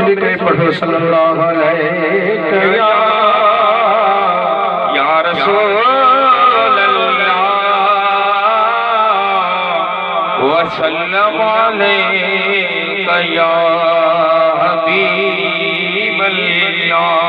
चली गए पढ़ो सल्लल्लाहु अलैहि या रसूल अल्लाह व सल्लम अलैका या हबीब अल्लाह।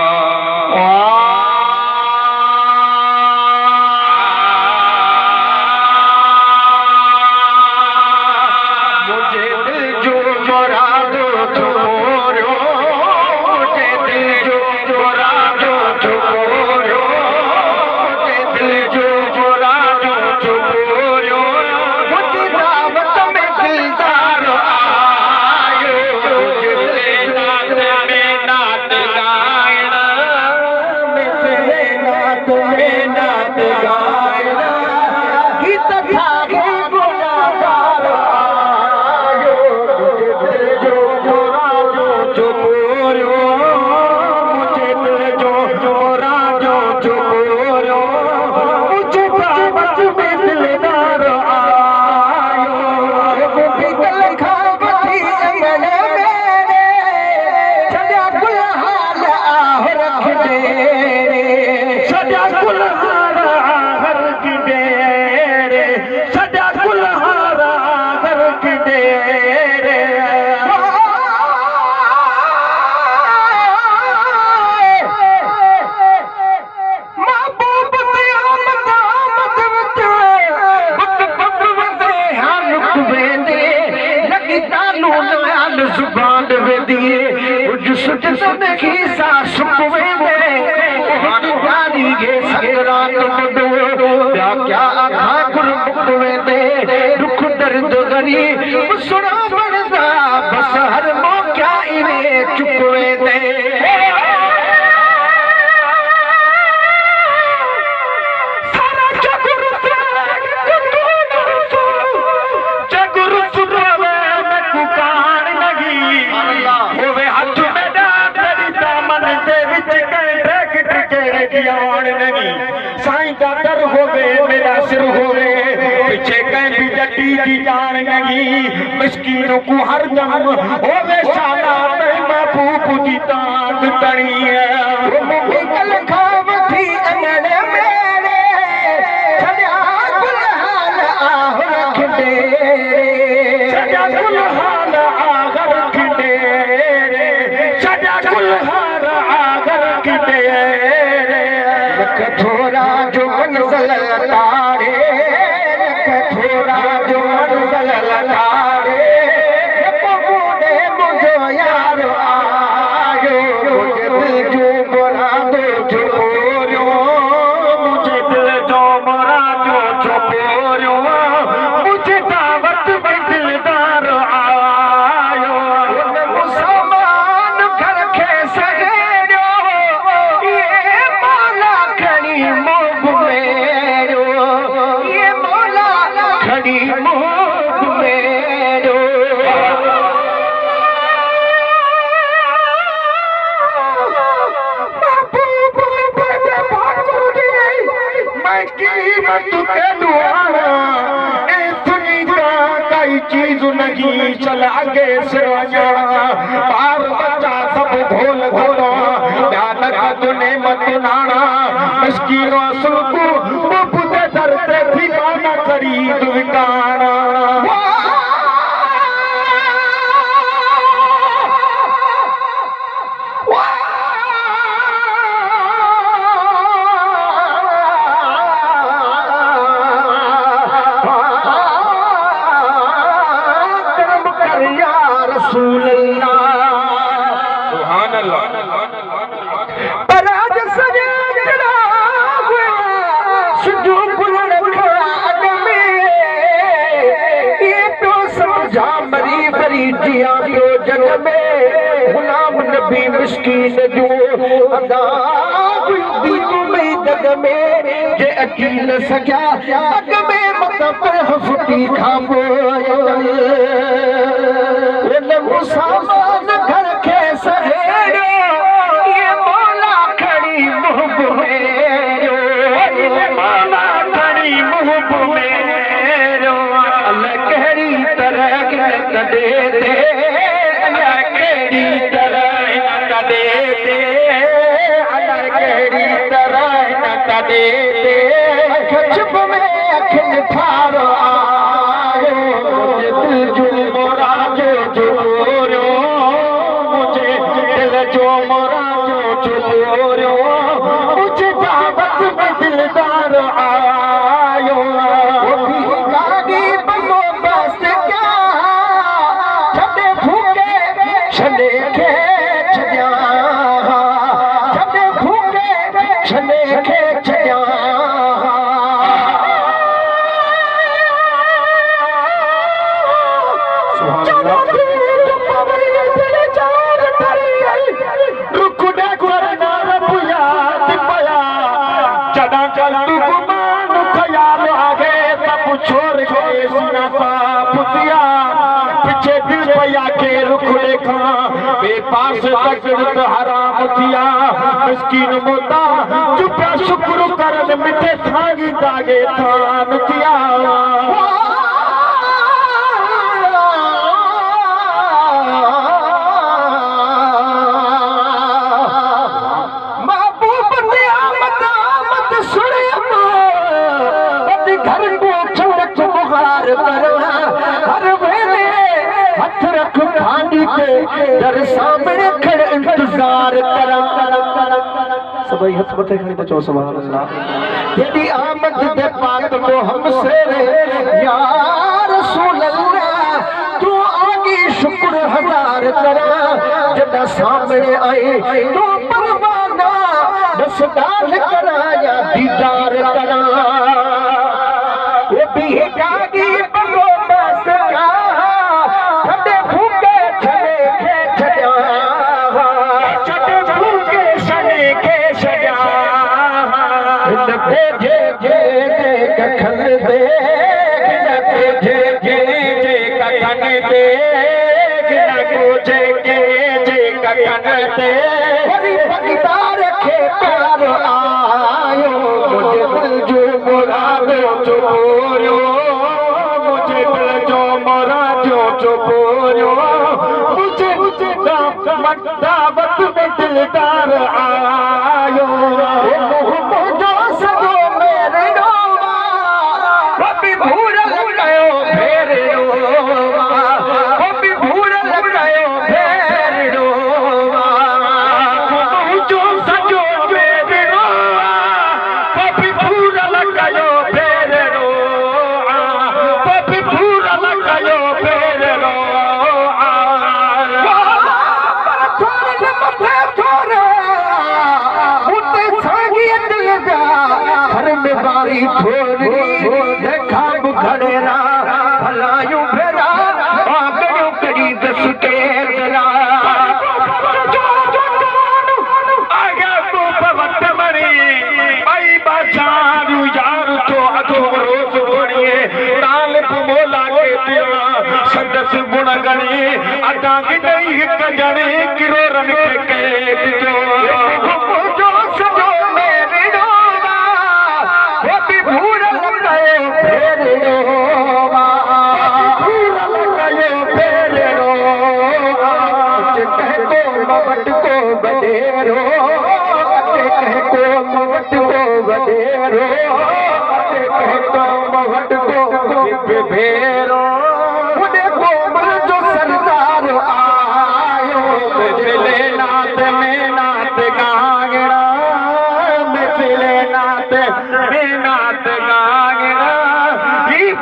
क्या आखा गुरमुख दुख दर्द गरीब सुना पड़ता बस हर मौका इन्हें चुकवे दे। साईं का दर होवे मेरा सिर होवे पीछे कहीं भी जटी की जान लगी मिस्कीनों को हर दम होवे शाना महबूब की तान तड़ी है कल खावती अंगड़े मेरे छड़िया गुलहान आह रख दे छड़िया गुलहान आह रख दे छड़िया गुलहान आह रख दे कठोरा जो मंज़िल तारे कठोरा जो मंज़िल तारे पहुंचे मुझो यार आयो मुझे दिल जो मुरादो छुपोरियो मुझे दिल जो मुरादो छुपोरियो मुझे दावत में दिलदार आयो मुसलमान घर के सगेरो ये मौला खड़ी मोग मेरो ये मौला खड़ी मोग मेरो मैं कीमत के दुआरा ए दुनिया कई चीज नहीं चल आगे सिरवाना बार बच्चा सब घोल घोलो ध्यान का तूने मत नाना मिस्कीन असुल को मुफ्त दरते थी माना खरीद विकाना रसूल सुभान अल्लाह पर आज सजदा हुआ सुजू बुलंद खड़ाग में ये तो समझा मरी मरी जिया तो जग में गुलाम नबी मिस्कीन जो अदा दी में दग में जे अकील सजा अग में मत पर हफती खाबो मुसलमान घर के सहेड़ो ये मौला खड़ी मुहब मेरो ये मौला खड़ी मुहब मेरो अल्लाह कहरी तरह दे दे अल्लाह कहरी तरह दे दे अदर कहिड़ी तरह न कदे दे चुप में अखियुनि ठारो आयो मुंहिंजे दिल जो मोराजो चोरियो मुंहिंजे दिल जो मोराजो चोरियो मुंहिंजे दावत में दिलदार आयो गाड़ी बंदोबस्त क्या छॾे फूके छॾे खे छॾिया छॾे फूके छॾे खे छॾिया पीछे दिल पया के रुख देखा बेपास तकड़त हराम थिया मिस्कीन मोता चुपिया शुक्र करन मिठे थागी दागे थान थिया महबूब ने आमद सुने घर को छड़क बुहार करवा हर वेले हथ रख खांडी के दर सामने खड़े इंतजार करा सभई हथ मथे खणी तो चो सुभान अल्लाह तेरी आमद दे पाक को हमसे रे या रसूल अल्लाह तू आगी शुक्र हजार करा जदा सामने आई तू परवाना दस डाल करा या दीदार करा वो भी गाड़ी बंदोबस्त का छड़े फूके छड़े के छड़िया छड़े फूके छड़े के छड़िया भेजे जे कखन दे भेजे जे कखन दे जे कखन दे बड़ी बगदार के प्यार आयो मुझे दिल जो मुरादो चोरियो मुझे दिल जो मुरादो चोरियो मुझे दावत में दिलदार आयो मुझो सजो मेरे रोवा कभी भूल लगायो फेरे रोवा कभी भूल लगायो फेरे रोवा मुझो सजो मेरे रोवा कभी भूल लगायो फेरे रोवा कभी भूल लगायो फेरे रोवा बारी थोड़ी देखा बुखड़ेरा भलायूं फेरा आगड़ो कड़ी दस के दरा आगे तो पवत मरी आई बाजारू यार तो अधो रोज बोलिए ताल मोला के दिया सदस गुण गणी अटांग नहीं कजणी किरो रन के दियो जो सजो मेरे रोवा वो भी भूल लगायो फेरे रोवा भूल लगायो फेरे रोवा कह को मवट को बडेरो कह को मवट को बडेरो कह को मवट को भेरो मुझे कोमल जो सरदार आयो मिले नाथ में नाथ गागड़ा मिले नाथ में नाथ गागड़ा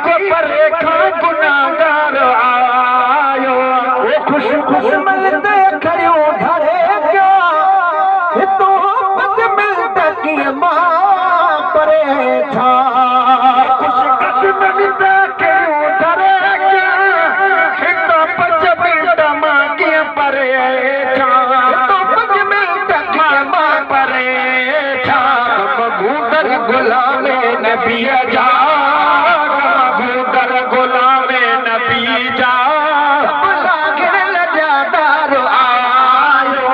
को पर रेखा गुनाहगार आयो वो खुश खुश मिलते खड़ो धरे क्या तो पद मिलता की मां परे था खुश खुश मिलता खड़ो धरे क्या तो पद मिलता मां की परे था तो पद मिलता की मां परे था मबूदर गुलाम नबी जा मबूदर गुलाम नबी जा लागण लजादार आयो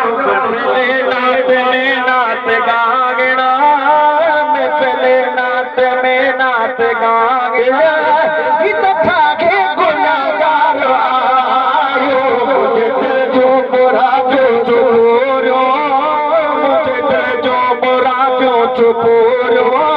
मिले नाथ गागड़ा मिले नाथ में नाथ गागड़ा गीत ठाके गुनाहगार आयो मुझे दिल जो मोरा जो चोरियो चुपोरवा